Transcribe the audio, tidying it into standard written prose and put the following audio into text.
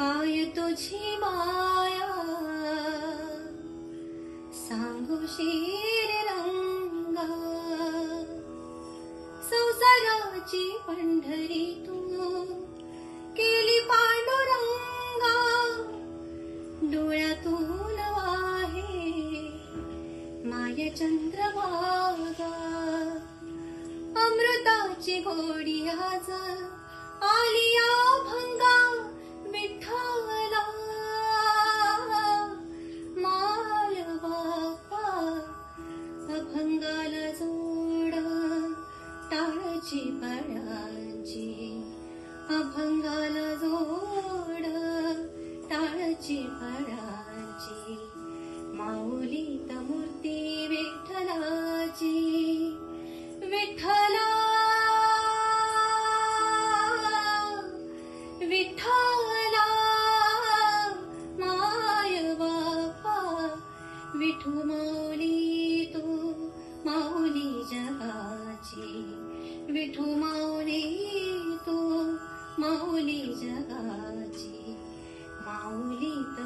काय तुझी माया सांगू शीर रंगा, संसाराची पंढरी तू केली पांडुरंगा, डोळ्यातून वाहे माय चंद्रभागा, अमृताची गोडी आज आलिया भंगा, विठ्ठला मालवाका, अभंगाला जोड टाळची पडाची, अभंगाला जोड टाळची पडाची, माऊलीत मूर्ती विठ्ठलाची, विठ्ठला विठ्ठला माय बापा, विठू माऊली तू माऊली जगाची, विठू माऊली तू माऊली जगाची, माऊलीत